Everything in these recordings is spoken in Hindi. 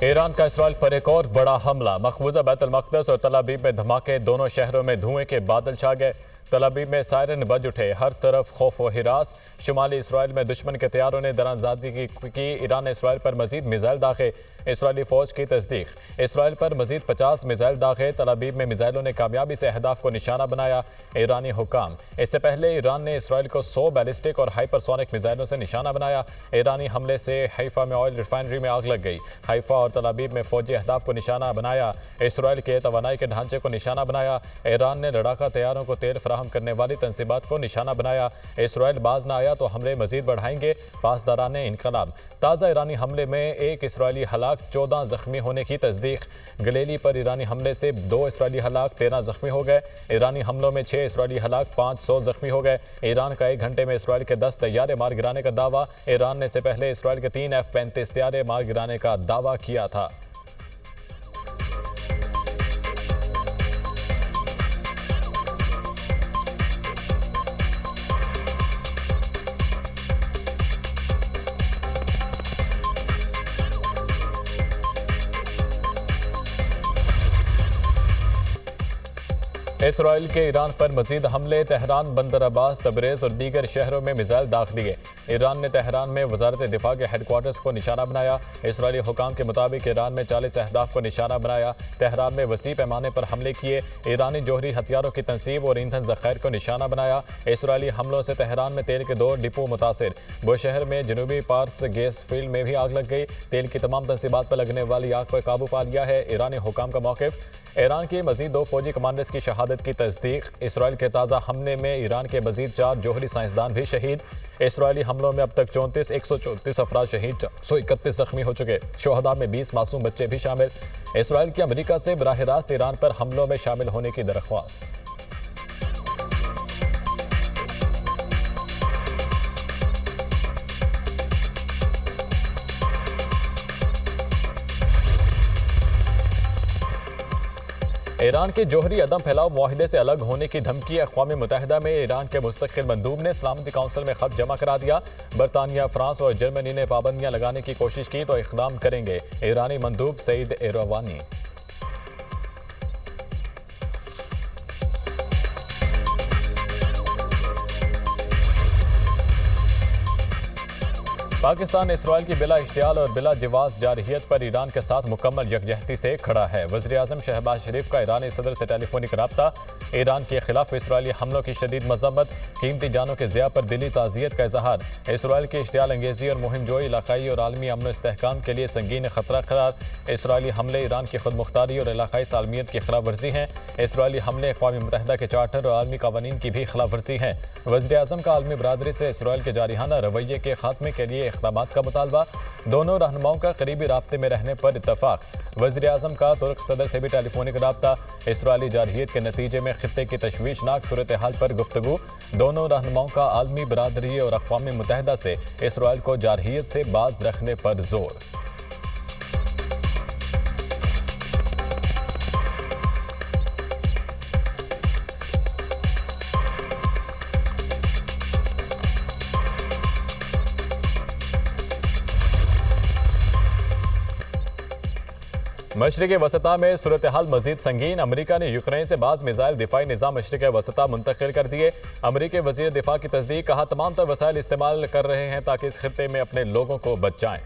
ईरान का इसराइल पर एक और बड़ा हमला। मकबूजा बैतुल मक़दस और तल अवीव में धमाके, दोनों शहरों में धुएं के बादल छा गए। तल अवीव में सायरन बज उठे, हर तरफ खौफ व हिरास। शुमाली इसराइल में दुश्मन के तैयारों ने दरारंदाजी की। ईरान ने इसराइल पर मजीद मिसाइल दागे। इसराइली फौज की तस्दीक, इसराइल पर मजीद 50 मिसाइल दागे। तल अवीव में मिसाइलों ने कामयाबी से अहदाफ को निशाना बनाया। ईरानी हुकाम, इससे पहले ईरान ने इसराइल को 100 बैलिस्टिक और हाइपरसोनिक मिसाइलों से निशाना बनाया। ईरानी हमले से हैफा में ऑयल रिफाइनरी में आग लग गई। हैफा और तल अवीव में फौजी अहदाफ को निशाना बनाया। इसराइल के तवानाई के ढांचे को निशाना बनाया। ईरान ने लड़ाका तैयारों को तेल फराहम करने वाली तंसीबात को निशाना बनाया। इसराइल बाज न आया तो हमले मजीद बढ़ाएंगे, पासदारान इनकलाब। ताज़ा ईरानी हमले में एक इसराइली हलाक, 14 जख्मी होने की तस्दीक। गलीली पर ईरानी हमले से 2 इसराइली हलाक, 13 जख्मी हो गए। ईरानी हमलों में 6 इसराइली हलाक, 500 जख्मी हो गए। ईरान का 1 घंटे में इसराइल के 10 तैयारे मार गिराने का दावा। ईरान ने इससे पहले इसराइल के 3 F-35 तैयारे मार गिराने का दावा किया था। इसराइल के ईरान पर मजीद हमले। तेहरान, बंदर अब्बास, तबरेज और दीगर शहरों में मिसाइल दाग दिए। ईरान ने तेहरान में वजारत दिफा के हेडक्वार्टर्स को निशाना बनाया। इसराइली हुकाम के मुताबिक ईरान में 40 अहदाफ को निशाना बनाया। तेहरान में वसी पैमाने पर हमले किए। ईरानी जोहरी हथियारों की तनसीब और ईंधन जखायर को निशाना बनाया। इसराइली हमलों से तेहरान में तेल के 2 डिपो मुतासिर। बुशहर में जनूबी पार्स गैस फील्ड में भी आग लग गई। तेल की तमाम तनसीबात पर लगने वाली आग पर काबू पा लिया है। ईरानी हुकाम का मौक़िफ़, ईरान की मजीद 2 फौजी कमांडर्स की शहादत की तस्दीक। इसराइल के ताज़ा हमले में ईरान के मजीद 4 जोहरी साइंसदान भी शहीद। इसराइली हमलों में अब तक 134 अफराद शहीद, 131 जख्मी हो चुके। शोहदा में 20 मासूम बच्चे भी शामिल। इसराइल की अमरीका से बराह रास्त ईरान पर हमलों में शामिल होने की दरख्वास्त। ईरान के जोहरी अदम फैलाव मुआहिदे से अलग होने की धमकी। अक़वाम मुत्तहिदा में ईरान के मुस्तक़िल मंदूब ने सलामती काउंसिल में खत जमा करा दिया। बरतानिया, फ्रांस और जर्मनी ने पाबंदियां लगाने की कोशिश की तो इक़दाम करेंगे। ईरानी मंदूब सईद एरवानी। पाकिस्तान इसराइल की बिला इश्तियाल और बिला जवाज़ जारहियत पर ईरान के साथ मुकम्मल यकजहती से खड़ा है। वज़ीर आज़म शहबाज शरीफ का ईरानी सदर से टेलीफोनिक रब्ता। ईरान के खिलाफ इसराइली हमलों की शदीद मज़म्मत। कीमती जानों के ज़िया पर दिली ताज़ियत का इज़हार। इसराइल की इश्तियाल अंगेज़ी और मुहिम जोई इलाकाई और आलमी अमन इस्तेहकाम के लिए संगीन खतरा करार। इसराइली हमले ईरान की खुद मुख्तारी और इलाकाई सालमियत की खिलाफ वर्जी हैं। इसराइली हमले अक़वाम मुत्तहिदा के चार्टर और आलमी कानून की भी खिलाफ वर्जी हैं। वज़ीर आज़म का आलमी बरादरी से इसराइल के जारिहाना रवैये के खात्मे के लिए इक़दामात का मुतालबा। दोनों रहनुमाओं का करीबी राब्ते में रहने पर इत्तफाक। वज़ीर आज़म का तुर्क सदर से भी टेलीफोनिक राब्ता। इसराइली जारहियत के नतीजे में खित्ते की तशवीशनाक सूरत हाल पर गुफ्तगू। दोनों रहनुमाओं का आलमी बरादरी और अक़वाम मुत्तहिदा से इसराइल को जारहियत से बाज रखने पर जोर। मशरिक़ वसता में सूरत हाल मजीद संगीन। अमरीका ने यूक्रेन से बाज़ मिसाइल दिफाई निज़ाम मशरिक़ वसता मुंतकिल कर दिए। अमरीकी वज़ीर दिफा की तस्दीक, कहा तमाम तर वसाइल इस्तेमाल कर रहे हैं ताकि इस खित्ते में अपने लोगों को बचाएं।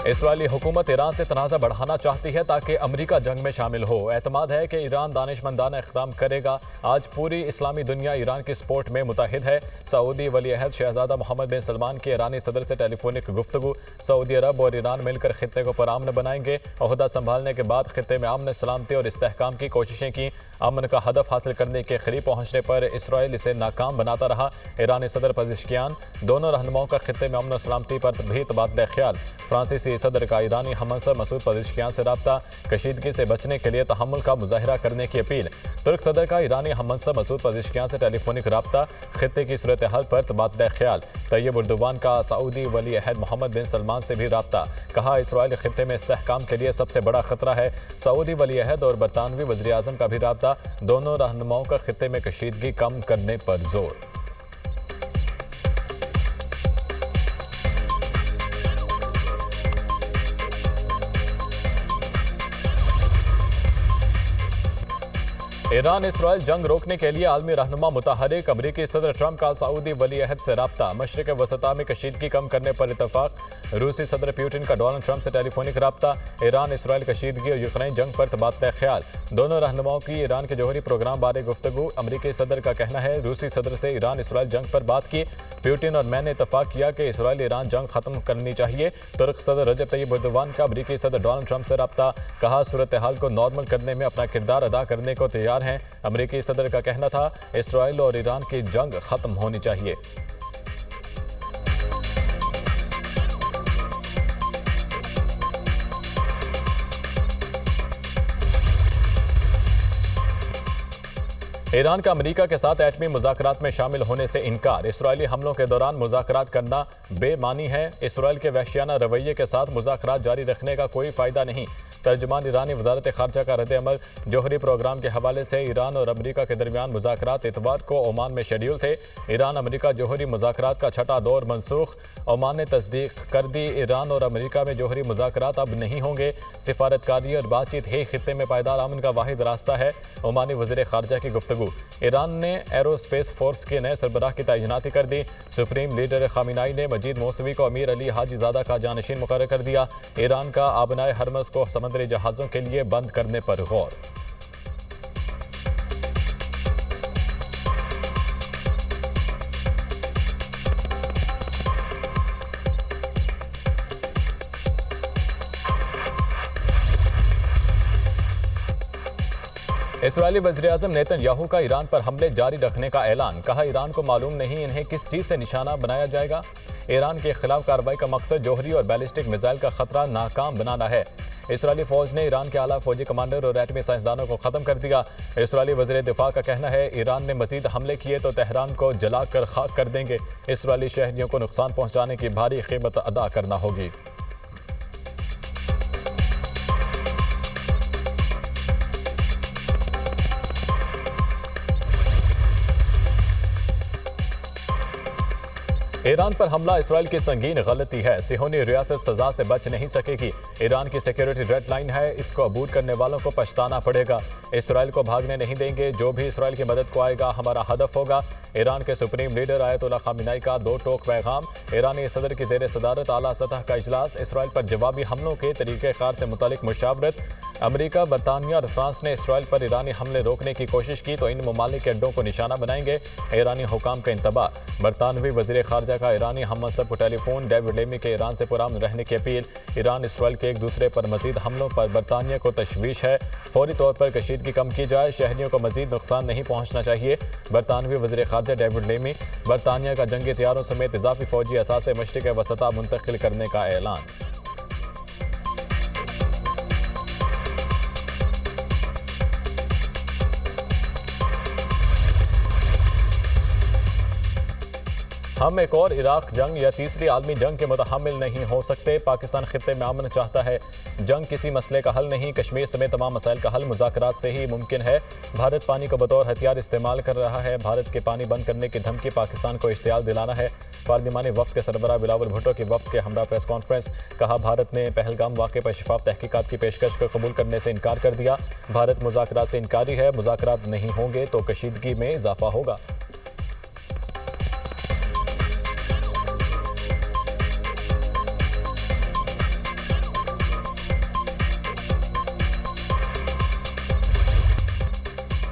इसराइली हुकूमत ईरान से तनाज़ा बढ़ाना चाहती है ताकि अमरीका जंग में शामिल हो। एतमाद है कि ईरान दानिशमंदाना इक़दाम करेगा। आज पूरी इस्लामी दुनिया ईरान की सपोर्ट में मुतहिद है। सऊदी वली अहद शहजादा मोहम्मद बिन सलमान की ईरानी सदर से टेलीफोनिक गुफ्तगू। सऊदी अरब और ईरान मिलकर खित्ते को पुरअमन बनाएंगे। ओहदा संभालने के बाद खित्ते में अमन, सलामती और इस्तेहकाम की कोशिशें की। अमन का हदफ हासिल करने के करीब पहुंचने पर इसराइल इसे नाकाम बनाता रहा। ईरानी सदर पज़ेश्कियान, दोनों रहनुमाओं का खित्ते में अमन और सलामती पर भी तबादला ख्याल। फ्रांसीसी सदर का ईरानी हमसर मसूद पज़ेश्कियान से रब्ता। कशीदगी से बचने के लिए तहम्मुल का मुजाहिरा करने की अपील। तुर्क सदर का ईरानी हममंसब मसूद पज़ेश्कियान से टेलीफोनिक रब्ता, खित्ते की सूरत हाल पर तबादला ख्याल। तैयब उर्दुवान का सऊदी वली अहद मोहम्मद बिन सलमान से भी रब्ता, कहा इसराइल खित्ते में इस्तेहकाम के लिए सबसे बड़ा खतरा है। सऊदी वली अहद और बरतानवी वज़ीर आज़म का भी रब्ता, दोनों रहनुमाओं का खित्ते में कशीदगी कम करने पर जोर। ईरान इसराइल जंग रोकने के लिए आलमी रहनुमा मुतहरिक। अमरीकी सदर ट्रंप का सऊदी वली अहद से रब्ता, मशरिक वसता में कशीदगी कम करने पर इतफाक। रूसी सदर पुतिन का डोनाल्ड ट्रंप से टेलीफोनिक रब्ता, ईरान इसराइल कशीदगी और यूक्रेन जंग पर तबादला ख्याल। दोनों रहनुमाओं की ईरान के जौहरी प्रोग्राम बारे गुफ्तगू। अमरीकी सदर का कहना है रूसी सदर से ईरान इसराइल जंग पर बात की। पुतिन और मैंने इतफाक किया कि इसराइल ईरान जंग खत्म करनी चाहिए। तुर्क सदर रजब तैयब एर्दोगान का अमरीकी सदर डोनाल्ड ट्रंप से रब्ता, कहा सूरत हाल को नॉर्मल करने में अपना किरदार अदा करने को तैयार हैं। अमरीकी सदर का कहना था इसराइल और ईरान की जंग खत्म होनी चाहिए। ईरान का अमेरिका के साथ एटमी मुज़ाकरात में शामिल होने से इनकार। इसराइली हमलों के दौरान मुज़ाकरात करना बेमानी है। इसराइल के वहशियाना रवैये के साथ मुज़ाकरात जारी रखने का कोई फ़ायदा नहीं। तर्जुमान ईरानी वज़ारत ख़ारजा का रद्द-ए-अमल। जौहरी प्रोग्राम के हवाले से ईरान और अमेरिका के दरमियान मुज़ाकरात इतवार को ओमान में शेड्यूल थे। ईरान अमेरिका जौहरी मुज़ाकरात का छठा दौर मनसूख। ओमान ने तस्दीक कर दी, ईरान और अमेरिका में जौहरी मुज़ाकरात अब नहीं होंगे। सिफारतकारी और बातचीत ही खित्ते में पायदार अमन का वाहिद रास्ता है। ओमानी वज़ीर ख़ारजा की गुफ्तगू। ईरान ने एरोस्पेस फोर्स के नए सरबराह की तैनाती कर दी। सुप्रीम लीडर खामिनाई ने मजीद मौसवी को अमीर अली हाजीजादा का जानशीन मुकर्रर कर दिया। ईरान का आबनाए हरमस को समुद्री जहाज़ों के लिए बंद करने पर गौर। इसराइली वज़ीर-ए-आज़म नेतन्याहू का ईरान पर हमले जारी रखने का ऐलान। कहा ईरान को मालूम नहीं इन्हें किस चीज़ से निशाना बनाया जाएगा। ईरान के खिलाफ कार्रवाई का मकसद जौहरी और बैलिस्टिक मिसाइल का खतरा नाकाम बनाना है। इसराइली फौज ने ईरान के आला फौजी कमांडर और एटमी साइंसदानों को खत्म कर दिया। इसराइली वज़ीर दिफा का कहना है ईरान ने मजीद हमले किए तो तेहरान को जलाकर खाक कर देंगे। इसराइली शहरियों को नुकसान पहुंचाने की भारी कीमत अदा करना होगी। ईरान पर हमला इसराइल की संगीन गलती है। सिहोनी रियासत सजा से बच नहीं सकेगी। ईरान की सिक्योरिटी रेड लाइन है, इसको अबूर करने वालों को पछताना पड़ेगा। इसराइल को भागने नहीं देंगे, जो भी इसराइल की मदद को आएगा हमारा हदफ होगा। ईरान के सुप्रीम लीडर आयतुल्लाह खामिनाई का दो टोक पैगाम। ईरानी सदर की जेर सदारत आला सतह का इजलास। इसराइल पर जवाबी हमलों के तरीक़ेकार से मुतालिक मुशावरत। अमेरिका, बरतानिया और फ्रांस ने इसराइल पर ईरानी हमले रोकने की कोशिश की तो इन ममालिक के अड्डों को निशाना बनाएंगे। ईरानी हुकाम का इंतबाह। बरतानवी वज़ीर ख़ारजा का ईरानी हममंसब को टेलीफोन। डेविड लेमी के ईरान से पुरअमन रहने की अपील। ईरान इसराइल के एक दूसरे पर मजीद हमलों पर बरतानिया को तशवीश है। फौरी तौर पर कशीदगी कम की जाए, शहरियों को मजीद नुकसान नहीं पहुँचना चाहिए। बरतानवी वज़ीर ख़ारजा डेविड लेमी। बरतानिया का जंगी तैयारों समेत इजाफी फौजी असासे मशरिक़ वसता मुंतकिल करने का ऐलान। हम एक और इराक जंग या तीसरी आलमी जंग के मुतहम्मिल नहीं हो सकते। पाकिस्तान खित्ते में अमन चाहता है। जंग किसी मसले का हल नहीं, कश्मीर समेत तमाम मसाइल का हल मुज़ाकरात से ही मुमकिन है। भारत पानी को बतौर हथियार इस्तेमाल कर रहा है। भारत के पानी बंद करने की धमकी पाकिस्तान को इश्तियाल दिलाना है। पार्लिमानी वफ्द के सरबराह बिलावल भुट्टो की वफ्द के हमरा प्रेस कॉन्फ्रेंस। कहा भारत ने पहलगाम वाक़े पर शफाफ तहकीकात की पेशकश को कबूल करने से इनकार कर दिया। भारत मुज़ाकरात से इनकारी है। मुज़ाकरात नहीं होंगे तो कशीदगी में इजाफा होगा।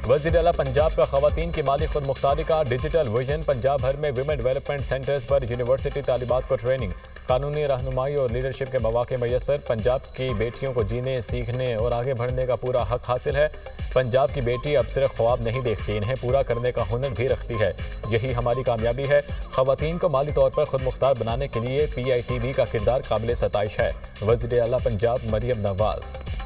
वज़ीर आला पंजाब का ख़वातीन की माली खुद मुख्तारी का डिजिटल विजन। पंजाब भर में विमेन डेवलपमेंट सेंटर्स पर यूनिवर्सिटी तालिबात को ट्रेनिंग। कानूनी रहनुमाई और लीडरशिप के मौके मैसर। पंजाब की बेटियों को जीने, सीखने और आगे बढ़ने का पूरा हक हासिल है। पंजाब की बेटी अब सिर्फ ख्वाब नहीं देखती, इन्हें पूरा करने का हुनर भी रखती है। यही हमारी कामयाबी है। ख़वातीन को माली तौर पर खुद मुख्तार बनाने के लिए PITB का किरदार काबिल सताइश है। वज़ीर आला पंजाब मरियम नवाज।